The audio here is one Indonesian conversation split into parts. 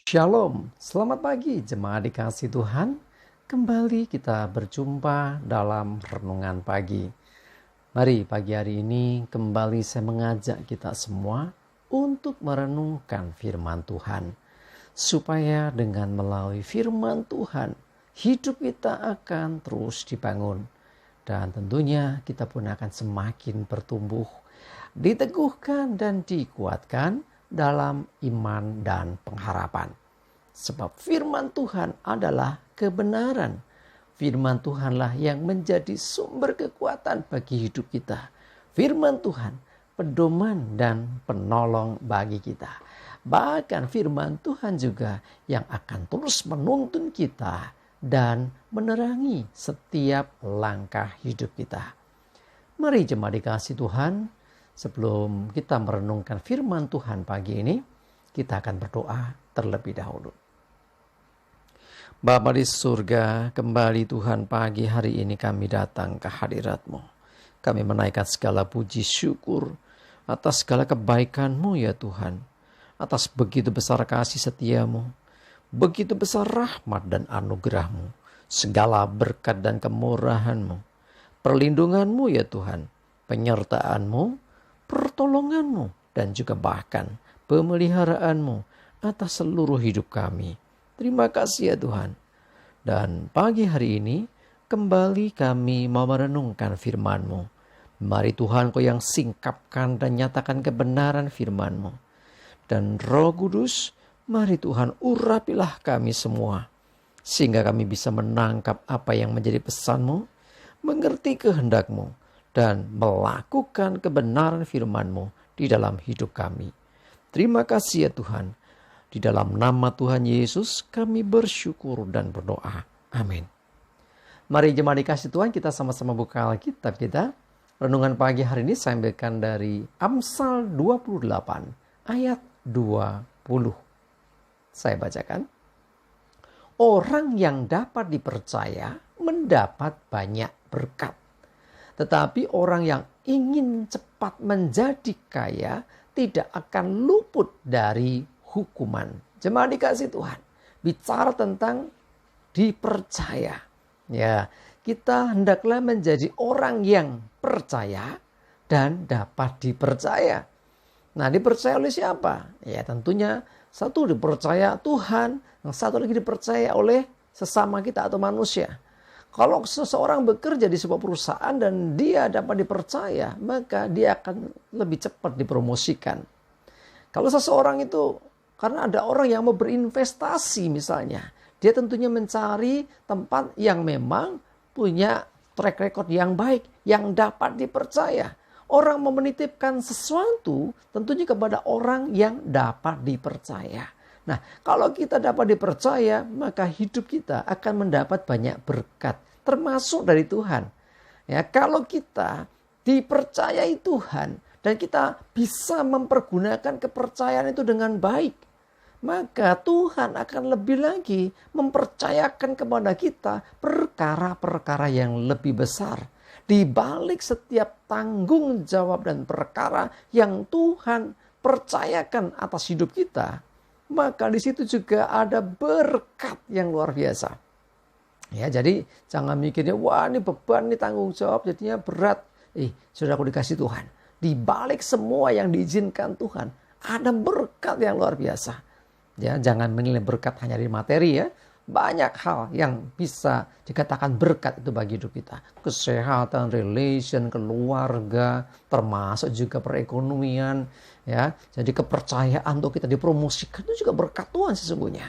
Shalom, selamat pagi jemaat dikasih Tuhan. Kembali kita berjumpa dalam renungan pagi. Mari pagi hari ini kembali saya mengajak kita semua untuk merenungkan firman Tuhan. Supaya dengan melalui firman Tuhan, hidup kita akan terus dibangun. Dan tentunya kita pun akan semakin bertumbuh, diteguhkan dan dikuatkan dalam iman dan pengharapan. Sebab firman Tuhan adalah kebenaran. Firman Tuhanlah yang menjadi sumber kekuatan bagi hidup kita. Firman Tuhan pedoman dan penolong bagi kita. Bahkan firman Tuhan juga yang akan terus menuntun kita dan menerangi setiap langkah hidup kita. Mari jemaat dikasih Tuhan, sebelum kita merenungkan firman Tuhan pagi ini, kita akan berdoa terlebih dahulu. Bapa di surga, kembali Tuhan pagi hari ini kami datang ke hadirat-Mu. Kami menaikkan segala puji syukur atas segala kebaikan-Mu ya Tuhan. Atas begitu besar kasih setia-Mu, begitu besar rahmat dan anugerah-Mu, segala berkat dan kemurahan-Mu, perlindungan-Mu ya Tuhan, penyertaan-Mu, pertolongan-Mu, dan juga bahkan pemeliharaan-Mu atas seluruh hidup kami. Terima kasih ya Tuhan. Dan pagi hari ini kembali kami mau merenungkan firman-Mu. Mari Tuhan Kau yang singkapkan dan nyatakan kebenaran firman-Mu. Dan Roh Kudus, mari Tuhan urapilah kami semua, sehingga kami bisa menangkap apa yang menjadi pesan-Mu, mengerti kehendak-Mu, dan melakukan kebenaran firman-Mu di dalam hidup kami. Terima kasih ya Tuhan. Di dalam nama Tuhan Yesus kami bersyukur dan berdoa. Amin. Mari jemaat dikasih Tuhan, kita sama-sama buka Alkitab kita. Renungan pagi hari ini saya ambilkan dari Amsal 28 ayat 20. Saya bacakan. Orang yang dapat dipercaya mendapat banyak berkat. Tetapi orang yang ingin cepat menjadi kaya tidak akan luput dari hukuman. Jemaat dikasih Tuhan, bicara tentang dipercaya. Ya, kita hendaklah menjadi orang yang percaya dan dapat dipercaya. Nah, dipercaya oleh siapa? Ya, tentunya satu dipercaya Tuhan, yang satu lagi dipercaya oleh sesama kita atau manusia. Kalau seseorang bekerja di sebuah perusahaan dan dia dapat dipercaya, maka dia akan lebih cepat dipromosikan. Kalau seseorang itu, karena ada orang yang mau berinvestasi misalnya, dia tentunya mencari tempat yang memang punya track record yang baik, yang dapat dipercaya. Orang mau menitipkan sesuatu tentunya kepada orang yang dapat dipercaya. Nah, kalau kita dapat dipercaya, maka hidup kita akan mendapat banyak berkat, termasuk dari Tuhan. Ya, kalau kita dipercayai Tuhan dan kita bisa mempergunakan kepercayaan itu dengan baik, maka Tuhan akan lebih lagi mempercayakan kepada kita perkara-perkara yang lebih besar. Di balik setiap tanggung jawab dan perkara yang Tuhan percayakan atas hidup kita, maka di situ juga ada berkat yang luar biasa. Ya, jadi jangan mikirnya, wah ini beban, ini tanggung jawab, jadinya berat. Sudah aku dikasih Tuhan. Di balik semua yang diizinkan Tuhan, ada berkat yang luar biasa. Ya, jangan menilai berkat hanya dari materi ya. Banyak hal yang bisa dikatakan berkat itu bagi hidup kita. Kesehatan, relation, keluarga, termasuk juga perekonomian. Ya, jadi kepercayaan untuk kita dipromosikan itu juga berkat Tuhan sesungguhnya.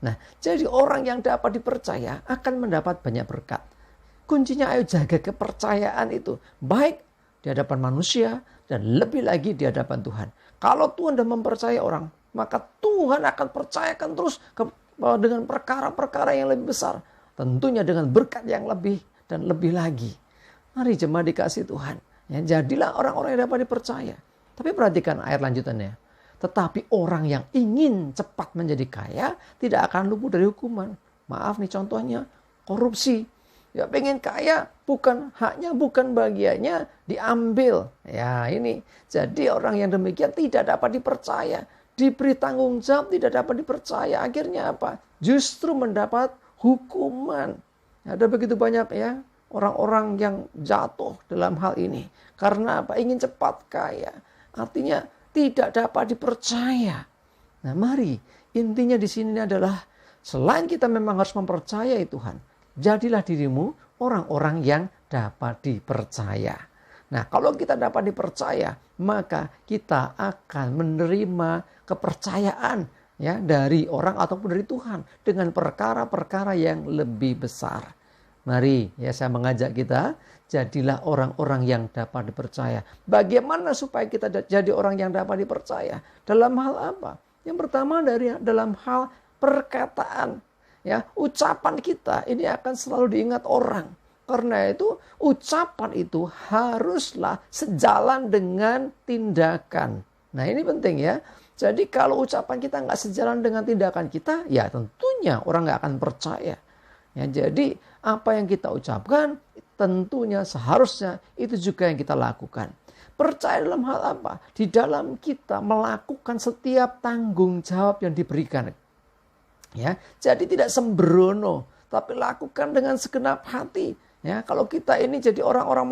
Nah, jadi orang yang dapat dipercaya akan mendapat banyak berkat. Kuncinya ayo jaga kepercayaan itu. Baik di hadapan manusia dan lebih lagi di hadapan Tuhan. Kalau Tuhan sudah mempercayai orang, maka Tuhan akan percayakan terus dengan perkara-perkara yang lebih besar. Tentunya dengan berkat yang lebih dan lebih lagi. Mari jemaat dikasih Tuhan. Ya, jadilah orang-orang yang dapat dipercaya. Tapi perhatikan ayat lanjutannya. Tetapi orang yang ingin cepat menjadi kaya tidak akan luput dari hukuman. Maaf nih contohnya, korupsi. Ya pengen kaya, bukan bagiannya diambil. Ya ini, jadi orang yang demikian tidak dapat dipercaya. diberi tanggung jawab, tidak dapat dipercaya. Akhirnya apa? Justru mendapat hukuman. Ada begitu banyak ya orang-orang yang jatuh dalam hal ini. Karena apa? Ingin cepat kaya. Artinya tidak dapat dipercaya. Nah, mari intinya di sini adalah selain kita memang harus mempercayai Tuhan, jadilah dirimu orang-orang yang dapat dipercaya. Nah, kalau kita dapat dipercaya, maka kita akan menerima kepercayaan ya dari orang ataupun dari Tuhan dengan perkara-perkara yang lebih besar. Mari ya, saya mengajak kita, jadilah orang-orang yang dapat dipercaya. Bagaimana supaya kita jadi orang yang dapat dipercaya? Dalam hal apa? Yang pertama dalam hal perkataan. Ya, ucapan kita ini akan selalu diingat orang. Karena itu ucapan itu haruslah sejalan dengan tindakan. Nah, ini penting ya. Jadi kalau ucapan kita nggak sejalan dengan tindakan kita, ya tentunya orang nggak akan percaya. Ya, jadi apa yang kita ucapkan tentunya seharusnya itu juga yang kita lakukan. Percaya dalam hal apa? Di dalam kita melakukan setiap tanggung jawab yang diberikan. Ya, jadi tidak sembrono, tapi lakukan dengan segenap hati. Ya, kalau kita ini jadi orang-orang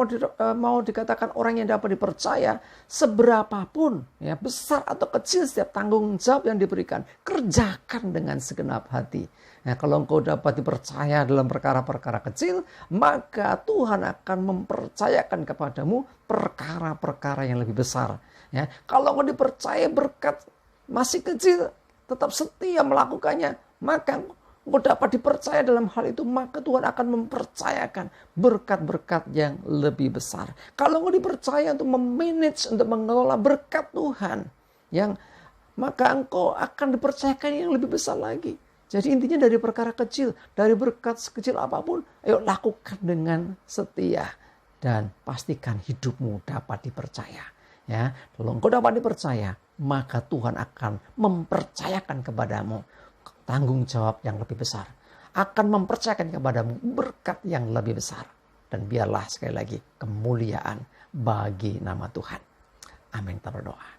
mau dikatakan orang yang dapat dipercaya, seberapapun ya besar atau kecil setiap tanggung jawab yang diberikan, kerjakan dengan segenap hati. Nah, kalau engkau dapat dipercaya dalam perkara-perkara kecil, maka Tuhan akan mempercayakan kepadamu perkara-perkara yang lebih besar. Ya, kalau engkau dipercaya berkat masih kecil, tetap setia melakukannya, maka engkau dapat dipercaya dalam hal itu, maka Tuhan akan mempercayakan berkat-berkat yang lebih besar. Kalau engkau dipercaya untuk memanage, untuk mengelola berkat Tuhan, maka engkau akan dipercayakan yang lebih besar lagi. Jadi intinya dari perkara kecil, dari berkat sekecil apapun, ayo lakukan dengan setia. Dan pastikan hidupmu dapat dipercaya. Ya, kalau engkau dapat dipercaya, maka Tuhan akan mempercayakan kepadamu tanggung jawab yang lebih besar. Akan mempercayakan kepadamu berkat yang lebih besar. Dan biarlah sekali lagi kemuliaan bagi nama Tuhan. Amin. Kita berdoa.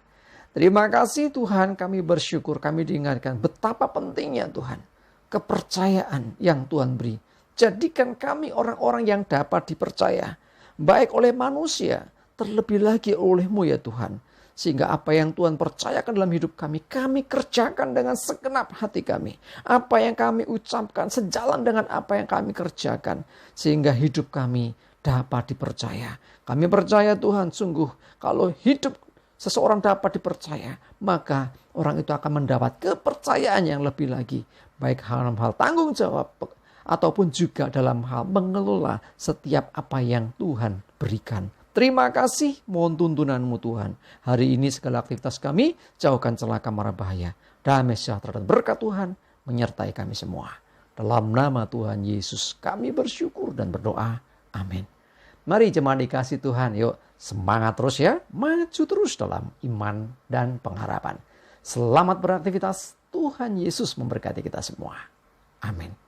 Terima kasih Tuhan, kami bersyukur, kami diingatkan betapa pentingnya Tuhan kepercayaan yang Tuhan beri. Jadikan kami orang-orang yang dapat dipercaya. Baik oleh manusia, terlebih lagi oleh-Mu ya Tuhan. Sehingga apa yang Tuhan percayakan dalam hidup kami kerjakan dengan segenap hati kami. Apa yang kami ucapkan sejalan dengan apa yang kami kerjakan. Sehingga hidup kami dapat dipercaya. Kami percaya Tuhan, sungguh kalau hidup seseorang dapat dipercaya, maka orang itu akan mendapat kepercayaan yang lebih lagi. Baik dalam hal tanggung jawab, ataupun juga dalam hal mengelola setiap apa yang Tuhan berikan. Terima kasih, mohon tuntunan-Mu Tuhan. Hari ini segala aktivitas kami, jauhkan celaka mara bahaya. Damai sejahtera dan berkat Tuhan menyertai kami semua. Dalam nama Tuhan Yesus kami bersyukur dan berdoa. Amin. Mari jemaat dikasih Tuhan, yuk semangat terus ya. Maju terus dalam iman dan pengharapan. Selamat beraktivitas, Tuhan Yesus memberkati kita semua. Amin.